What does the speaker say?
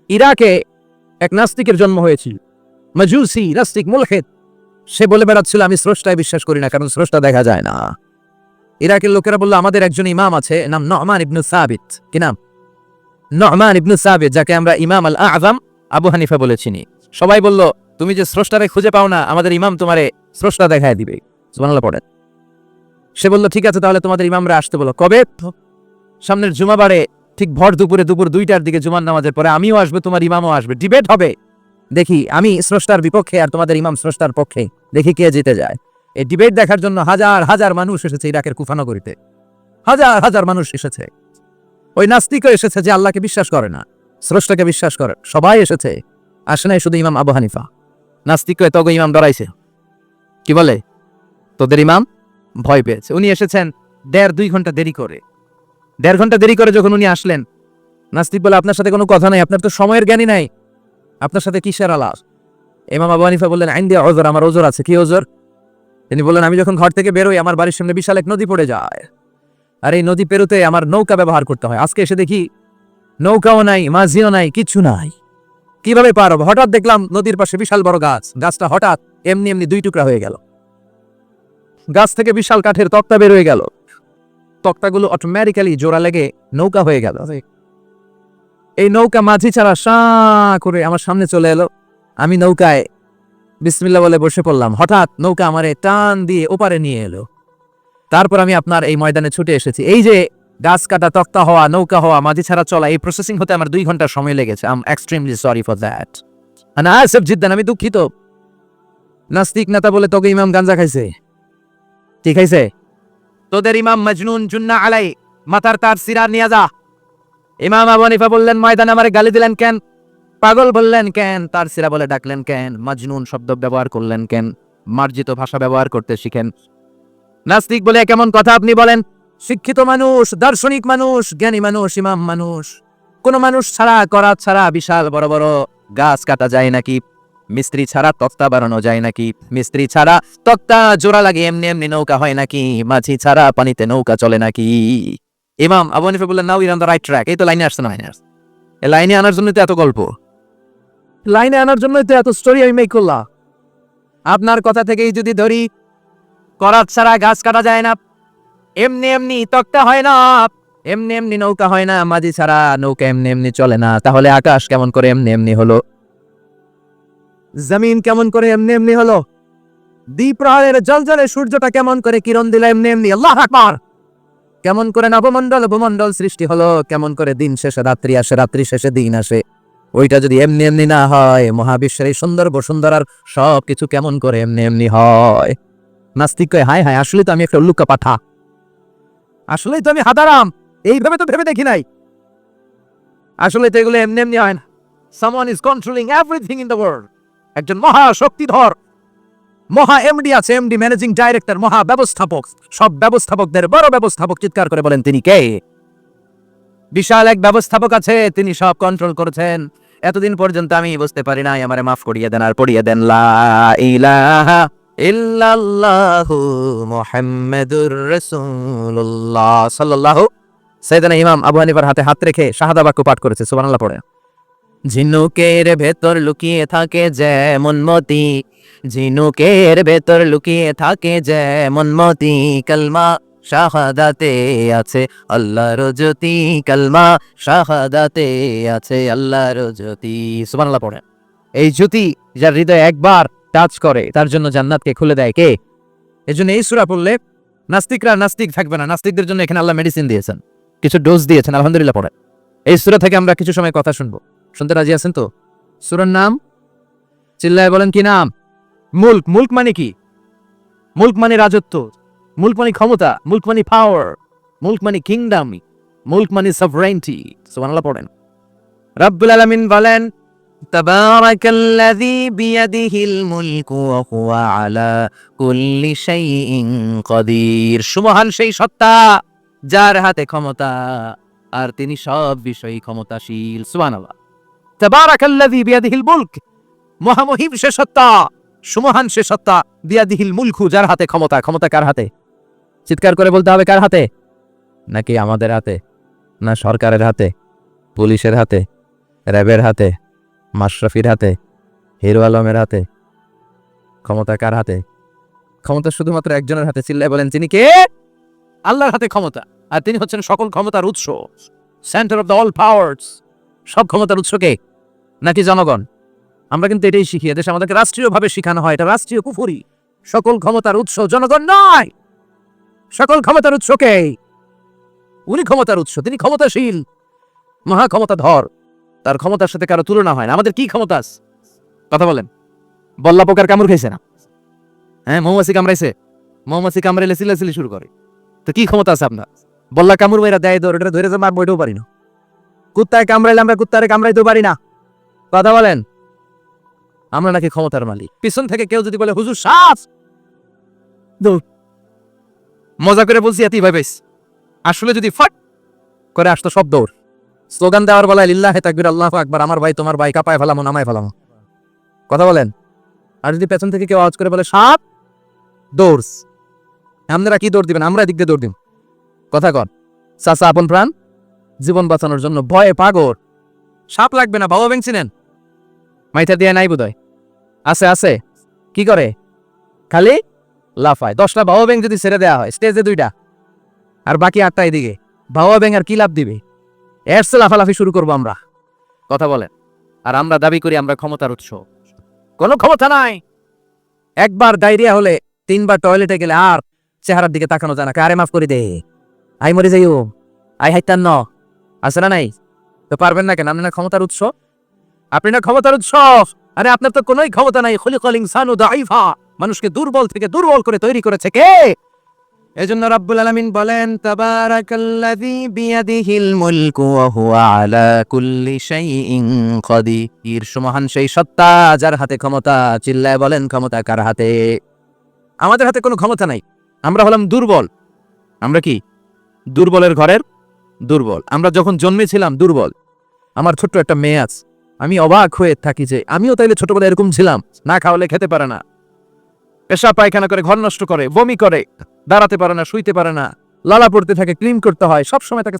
ইরাকে এক নাস্তিকের জন্ম হয়েছিল, মাজুসি নাস্তিক মুলহিদ। সে বলে বেড়াচ্ছিল আমি স্রষ্টায় বিশ্বাস করি না, কারণ স্রষ্টা দেখা যায় না। ইরাকের লোকেরা বলল আমাদের একজন ইমাম আছে, নাম নুমান ইবনে সাবিত। কি নাম? নুমান ইবনে সাবিত, যাকে আমরা ইমাম আল আযম আবু হানিফা বলে চিনি। সবাই বলল তুমি যে স্রষ্টারে খুঁজে পাও না, আমাদের ইমাম তোমারে স্রষ্টা দেখায় দিবে। সুবহানাল্লাহ পড়েন। সে বলল ঠিক আছে, তাহলে তোমাদের ইমামরা আসতে বলো। কবে? সামনের জুমাবারে ঠিক ভর দুপুরে, দুপুর 2টার দিকে জুমার নামাজের পরে আমিও আসবো, তোমার ইমামও আসবে, ডিবেট হবে। দেখি আমি স্রষ্টার বিপক্ষে আর তোমাদের ইমাম স্রষ্টার পক্ষে, দেখি কে জিতে যায়। এই ডিবেট দেখার জন্য হাজার হাজার মানুষ এসেছে ইরাকের কুফানগরীতে, হাজার হাজার মানুষ এসেছে। ওই নাস্তিকও এসেছে যে আল্লাহকে বিশ্বাস করে না, স্রষ্টাকে বিশ্বাস করে, সবাই এসেছে। আসে নাই শুধু ইমাম আবু হানিফা। নাস্তিক তখন ইমাম ডরাইছে, কি বলে তোদের ইমাম ভয় পেয়েছে। উনি এসেছেন 1.5-2 ঘন্টা দেরি করে। 1.5 ঘন্টা দেরি করে যখন উনি আসলেন, নাস্তিক বলে আপনার সাথে কোনো কথা নাই, আপনার তো সময়ের জ্ঞানই নাই, আপনার সাথে কিসের আলাপ? ইমাম আবু হানিফা বললেন আইন দিয়া ওজর, আমার ওজর আছে। কি ওজর? তিনি বললেন আমি যখন ঘর থেকে বেরোই আমার বাড়ির সামনে বিশাল এক নদী পড়ে যায়, আর এই নদী পেরোতে আমার নৌকা ব্যবহার করতে হয়। আজকে এসে দেখি নৌকাও নাই, মাঝিও নাই, কিচ্ছু নাই, কিভাবে পার হবো? হঠাৎ দেখলাম নদীর পাশে বিশাল বড় গাছ, গাছটা হঠাৎ এমনি এমনি 2 টুকরা হয়ে গেল, গাছ থেকে বিশাল কাঠের তক্তা বের হয়ে গেল, তক্তাগুলো অটোমেটিক্যালি জোড়া লেগে নৌকা হয়ে গেল। এই নৌকা মাঝি ছাড়া সা করে আমার সামনে চলে এলো। আমি নৌকায় বিসমিল্লাহ বলে বসে পড়লাম। হঠাৎ নৌকা আমারে টান দিয়ে ওপারে নিয়ে এলো। তারপর আমি আপনার এই ময়দানে ছুটে এসেছি। এই যে গাছ কাটা, তক্তা হওয়া, নৌকা হওয়া, মাঝি ছাড়া চলা, এই প্রসেসিং হতে আমার 2 ঘন্টা সময় লেগেছে। I am extremely sorry for that. আনা আসিফ জিদ্দান, আমি দুঃখিত। নাস্তিক নেতা বলে তোকে ইমাম গাঞ্জা খাইছে। ঠিক খাইছে? তোদের ইমাম মজনুন জুন্না আলাই, মাথার তার সিরা নিয়ে যা। ইমাম আবু হানিফা বললেন ময়দানে আমারে গালি দিলেন কেন? পাগল বললেন কেন? তার সিরা বলে ডাকলেন কেন? মজনুন শব্দ ব্যবহার করলেন কেন? মার্জিত ভাষা ব্যবহার করতে শিখেন। নাস্তিক বলে কেমন কথা আপনি বলেন? শিক্ষিত মানুষ, দার্শনিক মানুষ, জ্ঞানী মানুষ, ইমাম মানুষ, কোন মানুষ ছাড়া, করাত ছাড়া বিশাল বড় বড় গাছ কাটা যায় নাকি? মিস্ত্রি ছাড়া তক্তা বানানো যায় নাকি? মিস্ত্রি ছাড়া তক্তা জোড়া লাগে এমনি এমনি নৌকা হয় নাকি? মাঝি ছাড়া পানিতে নৌকা চলে নাকি? ইমাম আবু হানিফা বললেন now your on the right track. এই তো লাইনে আসছে না, এই লাইনে আনার জন্য তো এত গল্প, লাইনে আনার জন্য তো এত স্টোরি আমি মেক করলাম। আপনার কথা থেকেই যদি ধরি, করাত ছাড়া গাছ কাটা যায় না, এমনি এমনি তক্তা হয় না, এমনি এমনি নৌকা হয় না, মাঝি ছাড়া নৌকা এমনি এমনি চলে না, তাহলে আকাশ কেমন করে এমনি এমনি হলো? জমিন কেমন করে এমনি এমনি হলো? দ্বীপ্রহরের জলজলে সূর্যটা কেমন করে কিরণ দিল এমনি এমনি? আল্লাহু আকবার! কেমন করে নবমণ্ডল ভূমণ্ডল সৃষ্টি হলো? কেমন করে দিন শেষে রাত্রি আসে, রাত্রি শেষে দিন আসে? ওইটা যদি এমনি এমনি না হয়, মহাবিশ্বের এই সুন্দর বসুন্ধরার সবকিছু কেমন করে এমনি এমনি হয়? নাস্তিক কয় হায় হায়, আসলে তো আমি একটা উল্লুকা পাঠা, আসলেই তো আমি হাদারাম, এইভাবে তো ভেবে দেখি নাই। আসলে তো এগুলো এমনি এমনি হয় না। Someone is controlling everything in the world. একজন মহা শক্তিধর মহা এমডি আছে, এমডি ম্যানেজিং ডাইরেক্টর, মহা ব্যবস্থাপক, সব ব্যবস্থাপকদের বড় ব্যবস্থাপক। চিৎকার করে বলেন তিনি কে? বিশাল এক ব্যবস্থাপক আছে, তিনি সব কন্ট্রোল করেছেন। এতদিন পর্যন্ত আমি বুঝতে পারি নাই, আমারে মাফ করিয়ে দেন আর পড়িয়ে দেন লা ইলাহা ইল্লাল্লাহু মুহাম্মাদুর রাসূলুল্লাহ সাল্লাল্লাহু। সাইয়েদনা ইমাম আবু হানিফার হাতে হাত রেখে শাহাদা বাক্য পাঠ করেছে। সুবহানাল্লাহ পড়ে। ঝিনুকের ভেতর লুকিয়ে থাকে যেমন মতি, ঝিনুকের ভেতর লুকিয়ে থাকে যেমন মতি, কালমা শাহাদাতে আছে আল্লাহর জ্যোতি, কালমা শাহাদাতে আছে আল্লাহর জ্যোতি। সুবহানাল্লাহ পড়ে। এই জ্যোতি যার হৃদয় একবার টাচ করে তার জন্য জান্নাতকে খুলে দেয় কে? এজন্য এই সূরা পড়লে নাস্তিকরা নাস্তিক থাকবে না। নাস্তিকদের জন্য এখানে আল্লাহ মেডিসিন দিয়েছেন, কিছু ডোজ দিয়েছেন। আলহামদুলিল্লাহ পড়ে। এই সূরা থেকে আমরা কিছু সময় কথা শুনবো। শুনতে রাজি আছেন তো? সূরার নাম চিল্লায় বলেন কি নাম? মুলক। মুলক মানে কি? মুলক মানে রাজত্ব, মুলক মানে ক্ষমতা, মুলক মানে পাওয়ার, মুলক মানে কিংডম, মুলক মানে সভরেন্টি। সুবহানাল্লাহ পড়েন। রব্বুল আলামিন বলেন তাবারাকাল্লাযী বিয়াদিহিল মুলকু ওয়া হুয়া আলা কুল্লি শাইইন কাদির। সুবহান সেই সত্তা যার হাতে ক্ষমতা আর তিনি সব বিষয়ে ক্ষমতাশীল। সুবহানাল্লাহ। তাবারাকাল্লাযী বিয়াদিহিল মুলক, মহামহিম সে সত্তা, সুমহান সে সত্তা, বিয়াদিহিল মুলকু যার হাতে ক্ষমতা। ক্ষমতা কার হাতে? চিৎকার করে বলতে হবে কার হাতে? নাকি আমাদের হাতে? না সরকারের হাতে? পুলিশের হাতে? র্যাবের হাতে, মাশরাফির হাতে, হিরো আলমের হাতে? ক্ষমতা কার হাতে? ক্ষমতা শুধুমাত্র একজনের হাতে। চিল্লায় বলেন তিনি কে? আল্লাহর হাতে ক্ষমতা, আর তিনি হচ্ছেন সকল ক্ষমতার উৎস, centre of the all powers. সব ক্ষমতার উৎস কে? নাকি জনগণ? আমরা কিন্তু এটাই শিখি, এদেশে আমাদেরকে রাষ্ট্রীয়ভাবে শিখানো হয়, এটা রাষ্ট্রীয় কুফরি। সকল ক্ষমতার উৎস জনগণ নয়, সকল ক্ষমতার উৎস কে? উনি ক্ষমতার উৎস, তিনি ক্ষমতাশীল, মহা ক্ষমতাধর, তার ক্ষমতার সাথে কারো তুলনা হয় না। আমাদের কি ক্ষমতা আছে? কথা বলেন। বল্লা পোকার কামড় খাইছে না? হ্যাঁ, মৌমাছি কামড়াইছে, মৌমাছি কামড়াইলে চিল্লাচিল্লি শুরু করে। তো কি ক্ষমতা আছে আপনার? বল্লা কামড় মেয়েরা দেয় দৌড়, এটা ধরে যে মারবো এটাও পারি না। কুত্তায় কামড়াইলে আমরা কুত্তারে কামড়াইতেও পারি না। কথা বলেন। আমরা নাকি ক্ষমতার মালিক। পিছন থেকে কেউ যদি বলে হুজুর সাপ, দৌড়। মজা করে বলছি এতই ভাইবেস, আসলে যদি ফট করে আসতো সব দৌড়। স্লোগান দেওয়ার বেলায় লিল্লাহে তাকবীর, আল্লাহু আকবার, আমার ভাই তোমার ভাই, কাপায় ফেলামো নামায় ফেলামো। কথা বলেন। আর যদি পেছন থেকে কেউ আওয়াজ করে বলে সাপ, দৌড়। আপনারা কি দৌড় দিবেন? আমরা দিক দিয়ে দৌড় দিব। কথা কন। চাচা আপন প্রাণ, জীবন বাঁচানোর জন্য ভয়ে পাগল। সাপ লাগবে না, বাবা ব্যাং চিনেন? মাইথা দিয়ে নাই বোধহয়। আছে আছে। কি করে? খালি লাফায়। 10টা বাবা ব্যাং যদি ছেড়ে দেওয়া হয় স্টেজে 2টা, আর বাকি 8টা এদিকে, বাবা ব্যাং আর কি লাভ দিবে? এর চেয়ে লাফালাফি শুরু করবো আমরা। কথা বলেন। আর আমরা দাবি করি আমরা ক্ষমতার উৎস। কোনো ক্ষমতা নাই। একবার ডায়রিয়া হলে 3বার টয়লেটে গেলে আর চেহারার দিকে তাকানো যায় না। কারে মাফ করে দে, আই মরে যাইও, আই হাইতান ন, আছে না নাই? তো পারবেন না কেন? আপনি না ক্ষমতার উৎস, আপনি না ক্ষমতার উৎস। আরে আপনার তো কোনোই ক্ষমতা নাই। খুলিকাল ইনসানু দাঈফা, মানুষকে দুর্বল থেকে দুর্বল করে তৈরি করেছে কে? এজন্য রাব্বুল আলামিন বলেন তাবারাকাল্লাযী বিয়াদিহিল মুলকু ওয়া হুয়া আলা কুল্লি শাইইন কাদির। সুমহান সেই সত্তা যার হাতে ক্ষমতা। চিল্লায় বলেন ক্ষমতা কার হাতে? আমাদের হাতে কোনো ক্ষমতা নাই। আমরা হলাম দুর্বল। আমরা কি? দুর্বলের ঘরের দুর্বল। আমরা যখন জন্মেছিলাম দুর্বল। আমার ছোট্ট একটা মেয়ে আছে, আমি অবাক হয়ে থাকি যে আমিও তাইলে ছোটবেলায় এরকম ছিলাম। না খাওয়ালে খেতে পারে না, পেশাব পায়খানা করে, ঘর নষ্ট করে, বমি করে, দাঁড়াতে পারে না, শুইতে পারে না, লালা পড়তে থাকে, ক্লিন করতে হয়, সবসময় তাকে